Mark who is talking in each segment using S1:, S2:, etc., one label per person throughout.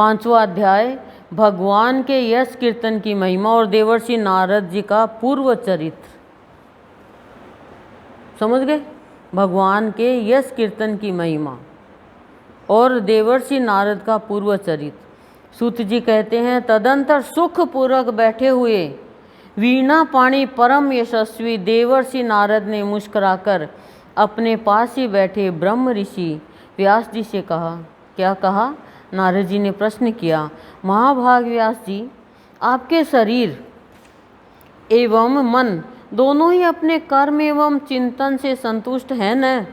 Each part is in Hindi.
S1: 5वां अध्याय भगवान के यश कीर्तन की महिमा और देवर्षि नारद जी का पूर्व चरित्र। समझ गए? भगवान के यश कीर्तन की महिमा और देवर्षि नारद का पूर्व चरित्र। सूत जी कहते हैं, तदंतर सुख पूर्वक बैठे हुए वीणा पाणी परम यशस्वी देवर्षि नारद ने मुस्कुराकर अपने पास ही बैठे ब्रह्म ऋषि व्यास जी से कहा। क्या कहा? नारद जी ने प्रश्न किया, महाभाग व्यास जी, आपके शरीर एवं मन दोनों ही अपने कर्म एवं चिंतन से संतुष्ट हैं न?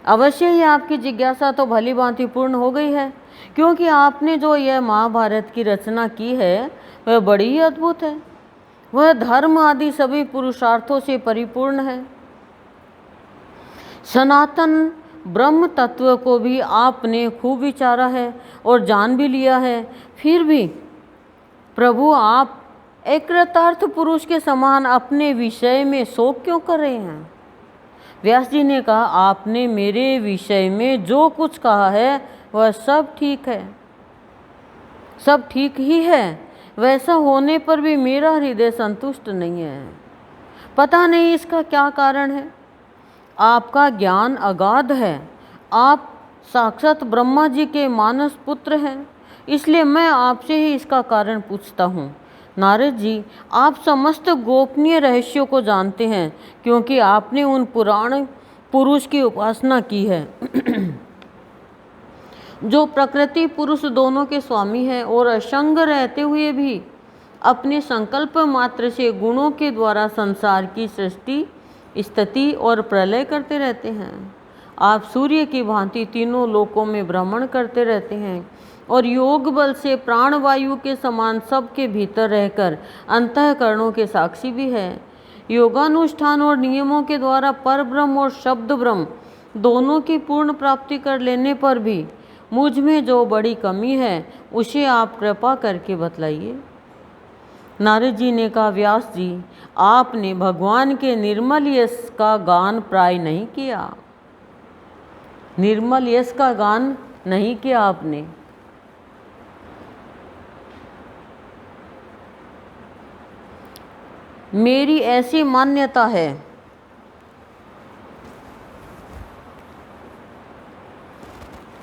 S1: अवश्य ही आपकी जिज्ञासा तो भली भांति पूर्ण हो गई है, क्योंकि आपने जो यह महाभारत की रचना की है वह बड़ी ही अद्भुत है। वह धर्म आदि सभी पुरुषार्थों से परिपूर्ण है। सनातन ब्रह्म तत्व को भी आपने खूब विचारा है और जान भी लिया है, फिर भी प्रभु आप एक कृतार्थ पुरुष के समान अपने विषय में शोक क्यों कर रहे हैं? व्यास जी ने कहा, आपने मेरे विषय में जो कुछ कहा है वह सब ठीक है, सब ठीक ही है। वैसा होने पर भी मेरा हृदय संतुष्ट नहीं है। पता नहीं इसका क्या कारण है। आपका ज्ञान अगाध है, आप साक्षात ब्रह्मा जी के मानस पुत्र हैं, इसलिए मैं आपसे ही इसका कारण पूछता हूँ। नारद जी, आप समस्त गोपनीय रहस्यों को जानते हैं, क्योंकि आपने उन पुराण पुरुष की उपासना की है जो प्रकृति पुरुष दोनों के स्वामी हैं और असंग रहते हुए भी अपने संकल्प मात्र से गुणों के द्वारा संसार की सृष्टि, स्थिति और प्रलय करते रहते हैं। आप सूर्य की भांति तीनों लोकों में भ्रमण करते रहते हैं और योग बल से प्राणवायु के समान सबके भीतर रहकर अंतःकरणों के साक्षी भी है। योगानुष्ठान और नियमों के द्वारा पर ब्रह्म और शब्द ब्रह्म दोनों की पूर्ण प्राप्ति कर लेने पर भी मुझ में जो बड़ी कमी है उसे आप कृपा करके बतलाइए। नारद जी ने कहा, व्यास जी, आपने भगवान के निर्मल यश का गान प्राय नहीं किया। निर्मल यश का गान नहीं किया आपने। मेरी ऐसी मान्यता है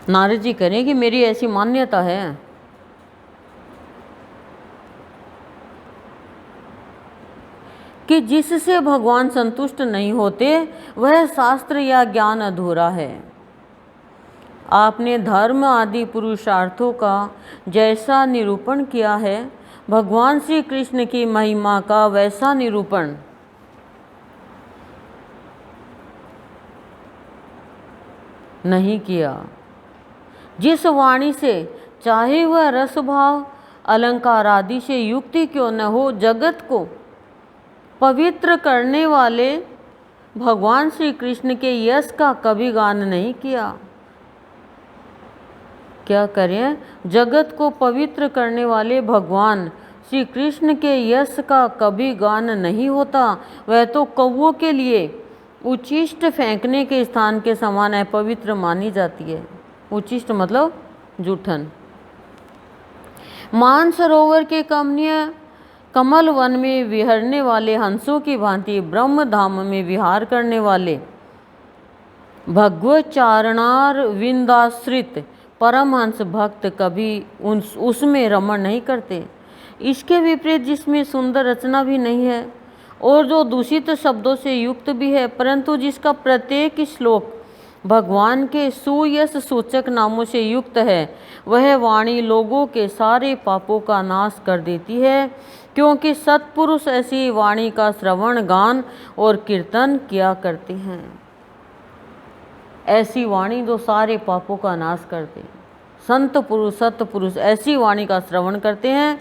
S1: नारद जी करें कि मेरी ऐसी मान्यता है कि जिससे भगवान संतुष्ट नहीं होते वह शास्त्र या ज्ञान अधूरा है। आपने धर्म आदि पुरुषार्थों का जैसा निरूपण किया है, भगवान श्री कृष्ण की महिमा का वैसा निरूपण नहीं किया। जिस वाणी से चाहे वह रस भाव अलंकार आदि से युक्ति क्यों न हो, जगत को पवित्र करने वाले भगवान श्री कृष्ण के यश का कभी गान नहीं किया। क्या करें? जगत को पवित्र करने वाले भगवान श्री कृष्ण के यश का कभी गान नहीं होता। वह तो कौवों के लिए उच्छिष्ट फेंकने के स्थान के समान अपवित्र मानी जाती है। उच्छिष्ट मतलब जूठन। मानसरोवर के कमनीय कमल वन में विहरने वाले हंसों की भांति ब्रह्म धाम में विहार करने वाले भगवत चारणार विंदाश्रित परमहंस भक्त कभी उसमें रमण नहीं करते। इसके विपरीत जिसमें सुंदर रचना भी नहीं है और जो दूषित शब्दों से युक्त भी है, परंतु जिसका प्रत्येक श्लोक भगवान के सुयश सूचक नामों से युक्त है, वह वाणी लोगों के सारे पापों का नाश कर देती है, क्योंकि सत्पुरुष ऐसी वाणी का श्रवण गान और कीर्तन किया करते हैं। ऐसी वाणी जो सारे पापों का नाश करते हैं। संत पुरुष सत्पुरुष ऐसी वाणी का श्रवण करते हैं,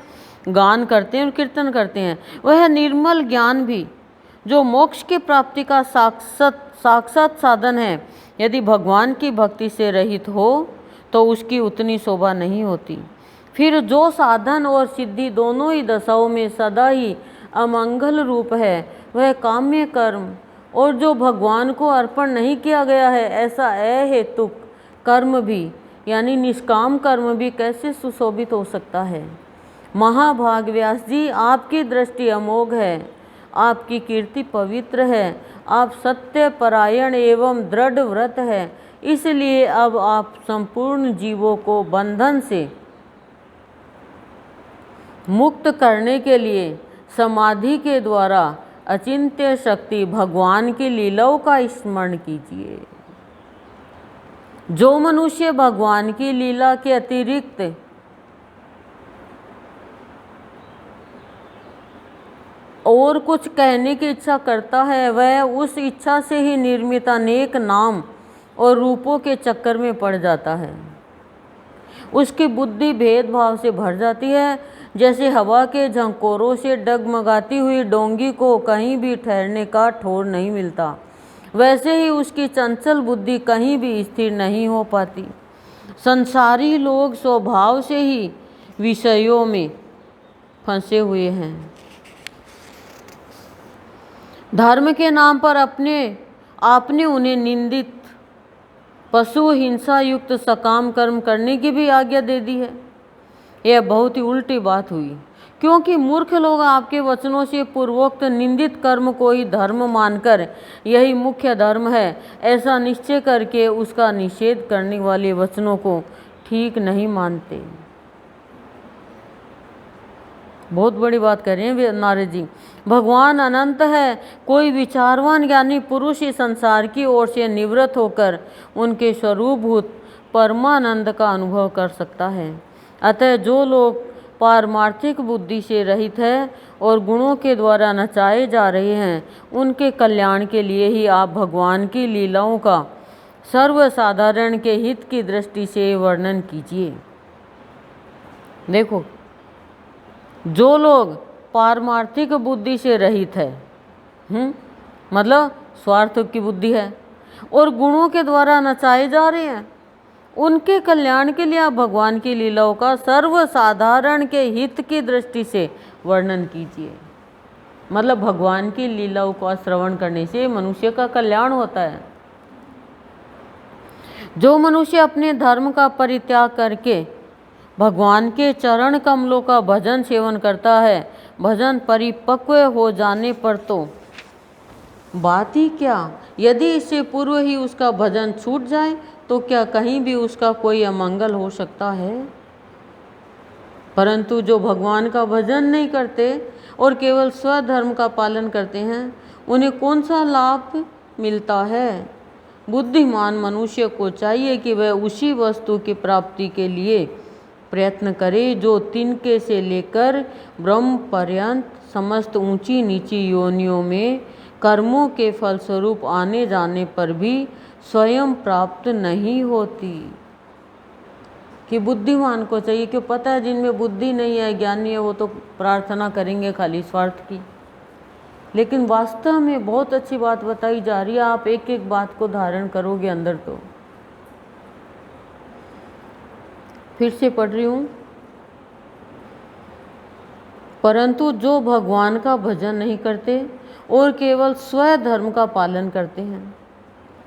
S1: गान करते हैं और कीर्तन करते हैं। वह निर्मल ज्ञान भी जो मोक्ष की प्राप्ति का साक्षात साधन है, यदि भगवान की भक्ति से रहित हो तो उसकी उतनी शोभा नहीं होती। फिर जो साधन और सिद्धि दोनों ही दशाओं में सदा ही अमंगल रूप है, वह काम्य कर्म, और जो भगवान को अर्पण नहीं किया गया है ऐसा अहेतुक कर्म भी यानी निष्काम कर्म भी कैसे सुशोभित हो सकता है। महाभाग व्यास जी, आपकी दृष्टि अमोघ है, आपकी कीर्ति पवित्र है, आप सत्य परायण एवं दृढ़ व्रत है, इसलिए अब आप संपूर्ण जीवों को बंधन से मुक्त करने के लिए समाधि के द्वारा अचिंत्य शक्ति भगवान की लीलाओं का स्मरण कीजिए। जो मनुष्य भगवान की लीला के अतिरिक्त और कुछ कहने की इच्छा करता है, वह उस इच्छा से ही निर्मित अनेक नाम और रूपों के चक्कर में पड़ जाता है। उसकी बुद्धि भेदभाव से भर जाती है। जैसे हवा के झंकोरों से डगमगाती हुई डोंगी को कहीं भी ठहरने का ठौर नहीं मिलता, वैसे ही उसकी चंचल बुद्धि कहीं भी स्थिर नहीं हो पाती। संसारी लोग स्वभाव से ही विषयों में फंसे हुए हैं। धर्म के नाम पर आपने उन्हें निंदित पशु हिंसा युक्त सकाम कर्म करने की भी आज्ञा दे दी है। यह बहुत ही उल्टी बात हुई, क्योंकि मूर्ख लोग आपके वचनों से पूर्वोक्त निंदित कर्म को ही धर्म मानकर यही मुख्य धर्म है ऐसा निश्चय करके उसका निषेध करने वाले वचनों को ठीक नहीं मानते। बहुत बड़ी बात कर रहे हैं नारद जी। भगवान अनंत है, कोई विचारवान ज्ञानी पुरुष इस संसार की ओर से निवृत्त होकर उनके स्वरूपभूत परमानंद का अनुभव कर सकता है। अतः जो लोग पारमार्थिक बुद्धि से रहित है और गुणों के द्वारा नचाए जा रहे हैं, उनके कल्याण के लिए ही आप भगवान की लीलाओं का सर्वसाधारण के हित की दृष्टि से वर्णन कीजिए। देखो, जो लोग पारमार्थिक बुद्धि से रहित है, मतलब स्वार्थ की बुद्धि है, और गुणों के द्वारा नचाए जा रहे हैं, उनके कल्याण के लिए आप भगवान की लीलाओं का सर्वसाधारण के हित की दृष्टि से वर्णन कीजिए। मतलब भगवान की लीलाओं का श्रवण करने से मनुष्य का कल्याण होता है। जो मनुष्य अपने धर्म का परित्याग करके भगवान के चरण कमलों का भजन सेवन करता है, भजन परिपक्व हो जाने पर तो बात ही क्या, यदि इससे पूर्व ही उसका भजन छूट जाए तो क्या कहीं भी उसका कोई अमंगल हो सकता है। परंतु जो भगवान का भजन नहीं करते और केवल स्वधर्म का पालन करते हैं, उन्हें कौन सा लाभ मिलता है। बुद्धिमान मनुष्य को चाहिए कि वह उसी वस्तु की प्राप्ति के लिए प्रयत्न करे जो तिनके से लेकर ब्रह्म पर्यंत समस्त ऊंची नीची योनियों में कर्मों के फलस्वरूप आने जाने पर भी स्वयं प्राप्त नहीं होती। कि बुद्धिमान को चाहिए, क्यों पता है जिनमें बुद्धि नहीं है, ज्ञानी है, वो तो प्रार्थना करेंगे खाली स्वार्थ की। लेकिन वास्तव में बहुत अच्छी बात बताई जा रही है, आप एक एक बात को धारण करोगे अंदर तो। फिर से पढ़ रही हूँ, परंतु जो भगवान का भजन नहीं करते और केवल स्वधर्म का पालन करते हैं,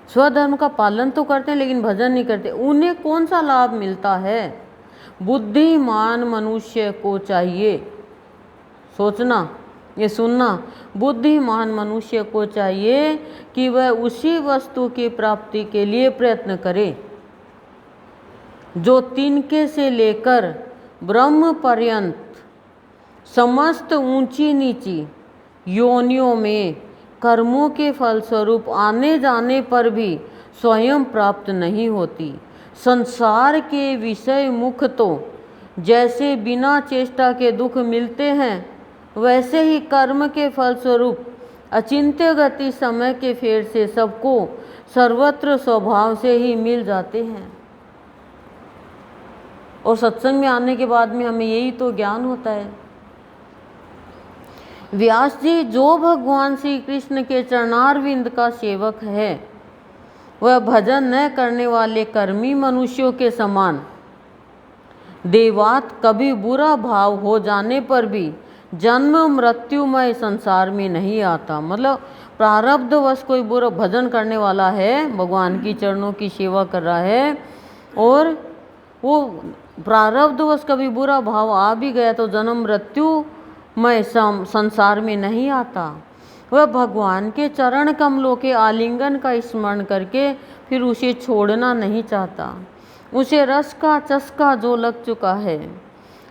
S1: स्वधर्म का पालन तो करते हैं लेकिन भजन नहीं करते, उन्हें कौन सा लाभ मिलता है। बुद्धिमान मनुष्य को चाहिए, सोचना, ये सुनना, बुद्धिमान मनुष्य को चाहिए कि वह उसी वस्तु की प्राप्ति के लिए प्रयत्न करे जो तिनके से लेकर ब्रह्म पर्यंत समस्त ऊंची नीची योनियों में कर्मों के फलस्वरूप आने जाने पर भी स्वयं प्राप्त नहीं होती। संसार के विषय मुख तो जैसे बिना चेष्टा के दुख मिलते हैं, वैसे ही कर्म के फलस्वरूप अचिंत्य गति समय के फेर से सबको सर्वत्र स्वभाव से ही मिल जाते हैं। और सत्संग में आने के बाद में हमें यही तो ज्ञान होता है। व्यास जी, जो भगवान श्री कृष्ण के चरणारविंद का सेवक है, वह भजन न करने वाले कर्मी मनुष्यों के समान देवात कभी बुरा भाव हो जाने पर भी जन्म मृत्युमय संसार में नहीं आता। मतलब प्रारब्धवश कोई बुरा भजन करने वाला है, भगवान की चरणों की सेवा कर रहा है और वो प्रारब्धवश कभी बुरा भाव आ भी गया तो जन्म मृत्यु मैं संसार में नहीं आता। वह भगवान के चरण कमलों के आलिंगन का स्मरण करके फिर उसे छोड़ना नहीं चाहता। उसे रस का चस्का जो लग चुका है,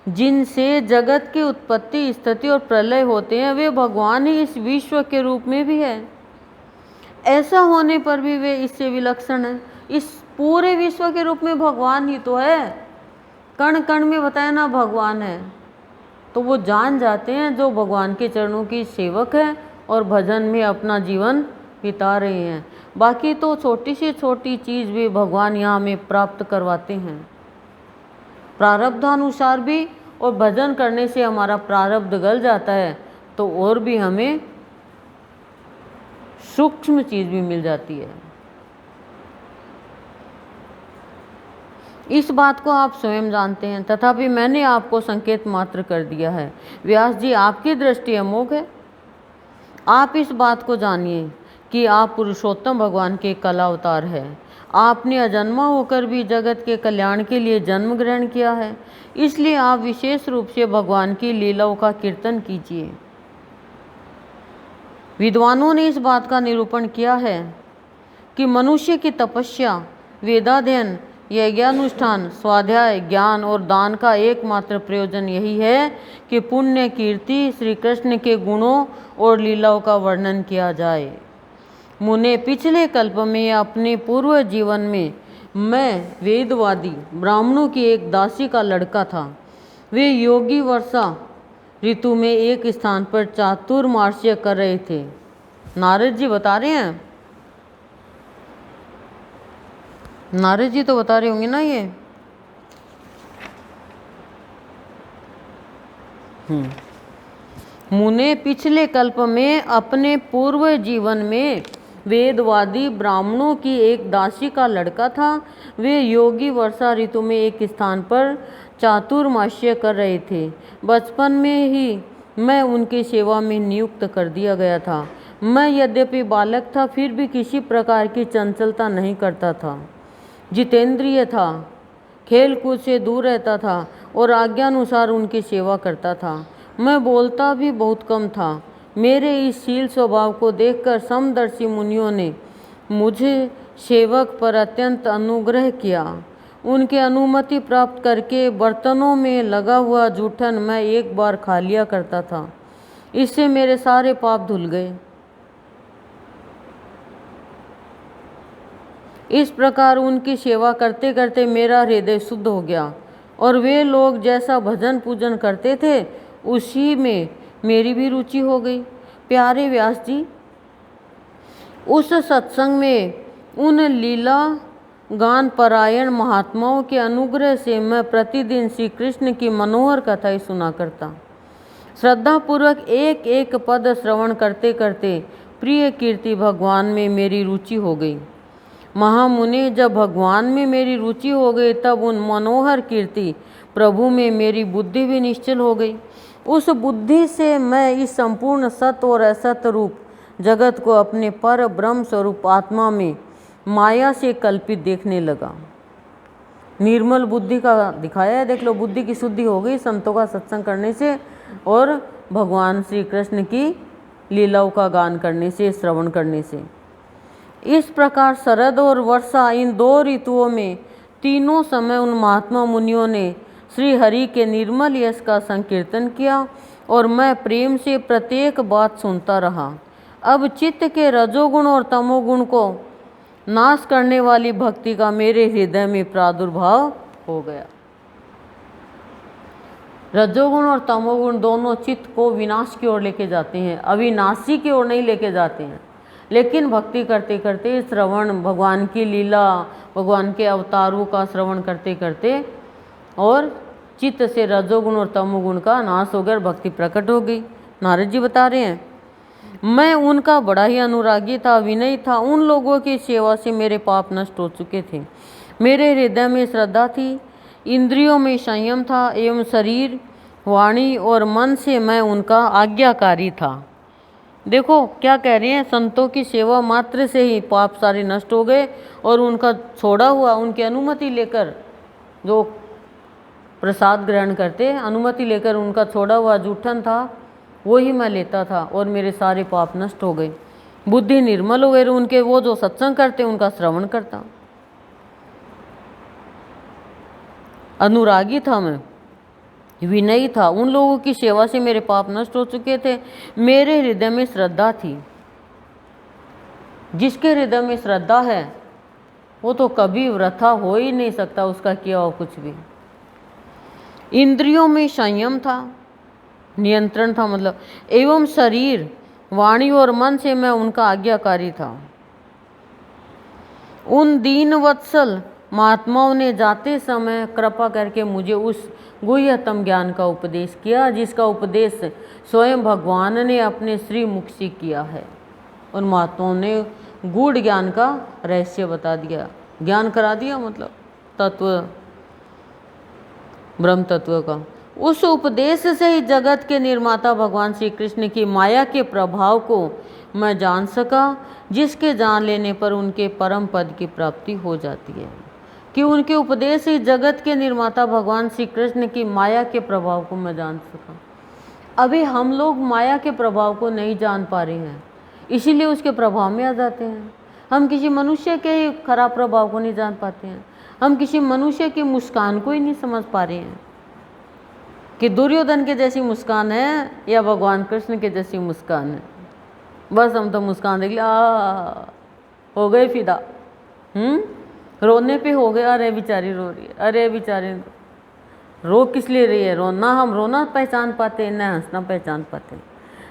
S1: जिनसे जगत की उत्पत्ति स्थिति और प्रलय होते हैं, वे भगवान ही इस विश्व के रूप में भी है। ऐसा होने पर भी वे इससे विलक्षण है। इस पूरे विश्व के रूप में भगवान ही तो है। कण कण में बताया ना भगवान है, तो वो जान जाते हैं जो भगवान के चरणों की सेवक है और भजन में अपना जीवन बिता रहे हैं। बाकी तो छोटी से छोटी चीज़ भी भगवान यहाँ हमें प्राप्त करवाते हैं, प्रारब्धानुसार भी। और भजन करने से हमारा प्रारब्ध गल जाता है तो और भी हमें सूक्ष्म चीज़ भी मिल जाती है। इस बात को आप स्वयं जानते हैं, तथापि मैंने आपको संकेत मात्र कर दिया है। व्यास जी, आपकी दृष्टि अमोघ है। आप इस बात को जानिए कि आप पुरुषोत्तम भगवान के कला अवतार है। आपने अजन्मा होकर भी जगत के कल्याण के लिए जन्म ग्रहण किया है, इसलिए आप विशेष रूप से भगवान की लीलाओं का कीर्तन कीजिए। विद्वानों ने इस बात का निरूपण किया है कि मनुष्य की तपस्या, वेदाध्ययन, यज्ञानुष्ठान, स्वाध्याय, ज्ञान और दान का एकमात्र प्रयोजन यही है कि पुण्य कीर्ति श्री कृष्ण के गुणों और लीलाओं का वर्णन किया जाए। मुने पिछले कल्प में अपने पूर्व जीवन में मैं वेदवादी ब्राह्मणों की एक दासी का लड़का था। वे योगी वर्षा ऋतु में एक स्थान पर चातुर्मास्य कर रहे थे। नारद जी बता रहे हैं, नारद जी तो बता रहे होंगे ना ये। मुने पिछले कल्प में अपने पूर्व जीवन में वेदवादी ब्राह्मणों की एक दासी का लड़का था। वे योगी वर्षा ऋतु में एक स्थान पर चातुर्मास्य कर रहे थे। बचपन में ही मैं उनकी सेवा में नियुक्त कर दिया गया था। मैं यद्यपि बालक था, फिर भी किसी प्रकार की चंचलता नहीं करता था। जितेंद्रिय था, खेल कूद से दूर रहता था और आज्ञानुसार उनकी सेवा करता था। मैं बोलता भी बहुत कम था। मेरे इस शील स्वभाव को देखकर समदर्शी मुनियों ने मुझे सेवक पर अत्यंत अनुग्रह किया। उनकी अनुमति प्राप्त करके बर्तनों में लगा हुआ जूठन मैं एक बार खा लिया करता था। इससे मेरे सारे पाप धुल गए। इस प्रकार उनकी सेवा करते करते मेरा हृदय शुद्ध हो गया और वे लोग जैसा भजन पूजन करते थे उसी में मेरी भी रुचि हो गई। प्यारे व्यास जी, उस सत्संग में उन लीला गान परायण महात्माओं के अनुग्रह से मैं प्रतिदिन श्री कृष्ण की मनोहर कथाएं सुना करता। श्रद्धापूर्वक एक एक पद श्रवण करते करते प्रिय कीर्ति भगवान में मेरी रुचि हो गई। महामुनि, जब भगवान में मेरी रुचि हो गई तब उन मनोहर कीर्ति प्रभु में मेरी बुद्धि भी निश्चल हो गई। उस बुद्धि से मैं इस संपूर्ण सत्य और असत रूप जगत को अपने पर ब्रह्म स्वरूप आत्मा में माया से कल्पित देखने लगा। निर्मल बुद्धि का दिखाया है, देख लो, बुद्धि की शुद्धि हो गई संतों का सत्संग करने से और भगवान श्री कृष्ण की लीलाओं का गान करने से, श्रवण करने से। इस प्रकार शरद और वर्षा, इन दो ऋतुओं में तीनों समय उन महात्मा मुनियों ने श्री हरि के निर्मल यश का संकीर्तन किया और मैं प्रेम से प्रत्येक बात सुनता रहा। अब चित्त के रजोगुण और तमोगुण को नाश करने वाली भक्ति का मेरे हृदय में प्रादुर्भाव हो गया। रजोगुण और तमोगुण दोनों चित्त को विनाश की ओर लेके जाते हैं, अविनाशी की ओर नहीं लेके जाते हैं। लेकिन भक्ति करते करते, श्रवण, भगवान की लीला, भगवान के अवतारों का श्रवण करते करते और चित्त से रजोगुण और तमोगुण का नाश हो गया, भक्ति प्रकट हो गई। नारद जी बता रहे हैं, मैं उनका बड़ा ही अनुरागी था, विनयी था। उन लोगों की सेवा से मेरे पाप नष्ट हो चुके थे। मेरे हृदय में श्रद्धा थी, इंद्रियों में संयम था एवं शरीर, वाणी और मन से मैं उनका आज्ञाकारी था। देखो क्या कह रहे हैं, संतों की सेवा मात्र से ही पाप सारे नष्ट हो गए और उनका छोड़ा हुआ, उनकी अनुमति लेकर जो प्रसाद ग्रहण करते, अनुमति लेकर उनका छोड़ा हुआ जूठन था वो ही मैं लेता था और मेरे सारे पाप नष्ट हो गए, बुद्धि निर्मल हुए, उनके वो जो सत्संग करते उनका श्रवण करता। अनुरागी था मैं, विनयी था, उन लोगों की सेवा से मेरे पाप नष्ट हो चुके थे। मेरे हृदय में श्रद्धा थी। जिसके हृदय में श्रद्धा है वो तो कभी वृथा हो ही नहीं सकता उसका किया हो कुछ भी। इंद्रियों में संयम था, नियंत्रण था मतलब, एवं शरीर, वाणी और मन से मैं उनका आज्ञाकारी था। उन दीन वत्सल महात्माओं ने जाते समय कृपा करके मुझे उस गुह्यतम ज्ञान का उपदेश किया जिसका उपदेश स्वयं भगवान ने अपने श्री मुख से किया है। उन महात्माओं ने गूढ़ ज्ञान का रहस्य बता दिया, ज्ञान करा दिया, मतलब तत्व, ब्रह्म तत्व का। उस उपदेश से ही जगत के निर्माता भगवान श्री कृष्ण की माया के प्रभाव को मैं जान सका, जिसके जान लेने पर उनके परम पद की प्राप्ति हो जाती है। कि उनके उपदेश से जगत के निर्माता भगवान श्री कृष्ण की माया के प्रभाव को मैं जान सका। अभी हम लोग माया के प्रभाव को नहीं जान पा रहे हैं, इसीलिए उसके प्रभाव में आ जाते हैं। हम किसी मनुष्य के ही खराब प्रभाव को नहीं जान पाते हैं, हम किसी मनुष्य की मुस्कान को ही नहीं समझ पा रहे हैं कि दुर्योधन के जैसी मुस्कान है या भगवान कृष्ण के जैसी मुस्कान है। बस हम तो मुस्कान देख लिया, हो गए फिदा, रोने पे हो गए, अरे बेचारी रो रही है, अरे बेचारी रो किस लिए रही है, रोना हम रोना पहचान पाते न हंसना पहचान पाते।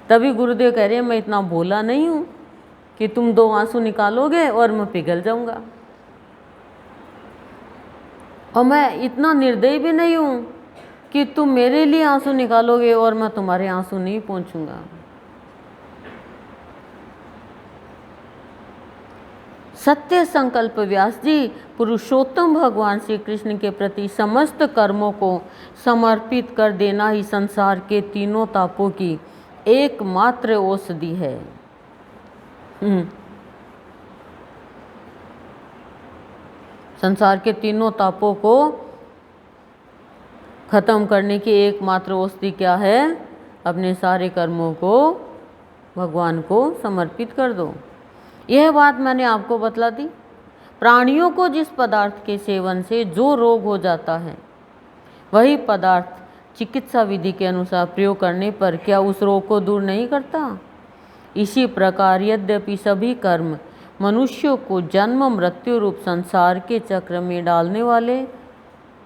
S1: तभी गुरुदेव कह रहे हैं मैं इतना भोला नहीं हूँ कि तुम 2 आंसू निकालोगे और मैं पिघल जाऊंगा, और मैं इतना निर्दयी भी नहीं हूँ कि तुम मेरे लिए आंसू निकालोगे और मैं तुम्हारे आंसू नहीं पहुँचूंगा। सत्य संकल्प व्यास जी पुरुषोत्तम भगवान श्री कृष्ण के प्रति समस्त कर्मों को समर्पित कर देना ही संसार के तीनों तापों की एकमात्र औषधि है। संसार के तीनों तापों को खत्म करने की एकमात्र औषधि क्या है? अपने सारे कर्मों को भगवान को समर्पित कर दो। यह बात मैंने आपको बतला दी। प्राणियों को जिस पदार्थ के सेवन से जो रोग हो जाता है वही पदार्थ चिकित्सा विधि के अनुसार प्रयोग करने पर क्या उस रोग को दूर नहीं करता? इसी प्रकार यद्यपि सभी कर्म मनुष्यों को जन्म मृत्यु रूप संसार के चक्र में डालने वाले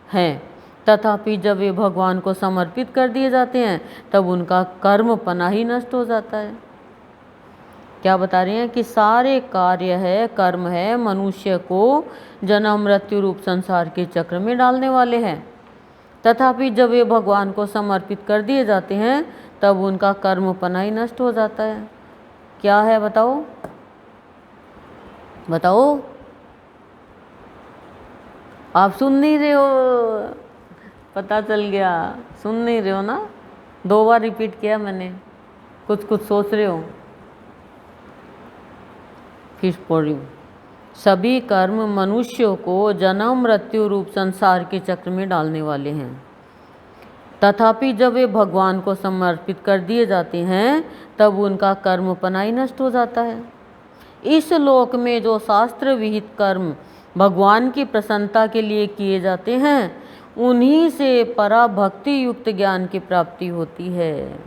S1: हैं, तथापि जब वे भगवान को समर्पित कर दिए जाते हैं तब उनका कर्म पना ही नष्ट हो जाता है। क्या बता रहे हैं कि सारे कार्य है, कर्म है, मनुष्य को जन्म मृत्यु रूप संसार के चक्र में डालने वाले हैं, तथापि जब वे भगवान को समर्पित कर दिए जाते हैं तब उनका कर्म पना ही नष्ट हो जाता है। क्या है बताओ बताओ? आप सुन नहीं रहे हो, पता चल गया, सुन नहीं रहे हो ना, 2 बार रिपीट किया मैंने, कुछ कुछ सोच रहे हो। फिर पढ़ रही हूँ। सभी कर्म मनुष्यों को जन्म मृत्यु रूप संसार के चक्र में डालने वाले हैं, तथापि जब वे भगवान को समर्पित कर दिए जाते हैं तब उनका कर्म पना ही नष्ट हो जाता है। इस लोक में जो शास्त्र विहित कर्म भगवान की प्रसन्नता के लिए किए जाते हैं उन्हीं से पराभक्ति युक्त ज्ञान की प्राप्ति होती है।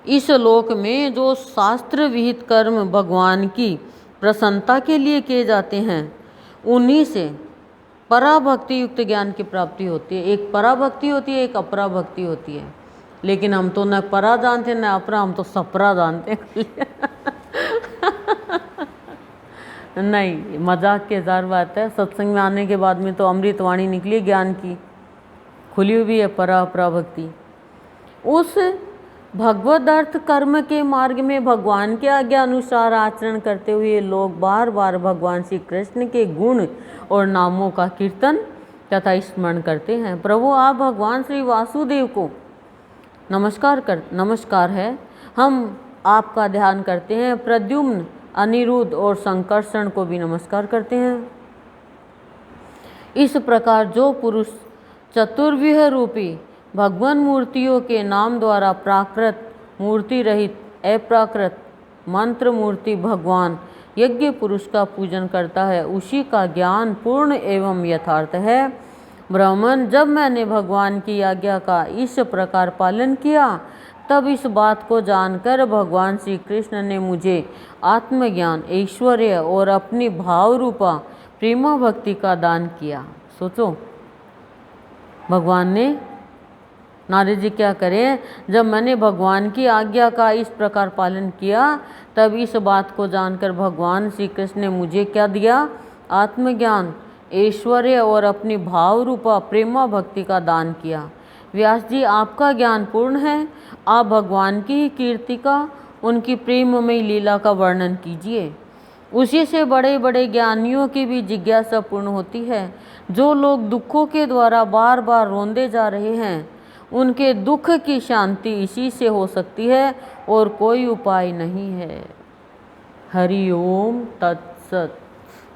S1: इस लोक में जो शास्त्र विहित कर्म भगवान की प्रसन्नता के लिए किए जाते हैं उन्हीं से पराभक्ति युक्त ज्ञान की प्राप्ति होती है। एक पराभक्ति होती है, एक अपराभक्ति होती है, लेकिन हम तो न परा जानते न अपरा, हम तो सपरा जानते हैं। नहीं, मजाक की हजार बात है। सत्संग में आने के बाद में तो अमृतवाणी निकली ज्ञान की, खुली हुई है परा अपरा भक्ति। उस भगवद अर्थ कर्म के मार्ग में भगवान के आज्ञा अनुसार आचरण करते हुए लोग बार बार भगवान श्री कृष्ण के गुण और नामों का कीर्तन तथा स्मरण करते हैं। प्रभु आप भगवान श्री वासुदेव को नमस्कार है, हम आपका ध्यान करते हैं। प्रद्युम्न, अनिरुद्ध और संकर्षण को भी नमस्कार करते हैं। इस प्रकार जो पुरुष चतुर्विह रूपी भगवान मूर्तियों के नाम द्वारा प्राकृत, मूर्ति रहित, अप्राकृत, मंत्र मूर्ति भगवान यज्ञ पुरुष का पूजन करता है, उसी का ज्ञान पूर्ण एवं यथार्थ है। ब्राह्मण, जब मैंने भगवान की आज्ञा का इस प्रकार पालन किया, तब इस बात को जानकर भगवान श्री कृष्ण ने मुझे आत्मज्ञान, ऐश्वर्य और अपनी भाव रूपा प्रेमा भक्ति का दान किया। सोचो, भगवान ने, नारद जी क्या करें, जब मैंने भगवान की आज्ञा का इस प्रकार पालन किया, तब इस बात को जानकर भगवान श्री कृष्ण ने मुझे क्या दिया? आत्मज्ञान, ऐश्वर्य और अपनी भाव रूपा प्रेमा भक्ति का दान किया। व्यास जी, आपका ज्ञान पूर्ण है, आप भगवान की ही कीर्ति का, उनकी प्रेममयी लीला का वर्णन कीजिए। उसी से बड़े बड़े ज्ञानियों की भी जिज्ञासा पूर्ण होती है। जो लोग दुखों के द्वारा बार बार रोंदे जा रहे हैं, उनके दुख की शांति इसी से हो सकती है और कोई उपाय नहीं है। हरि ओम तत्सत।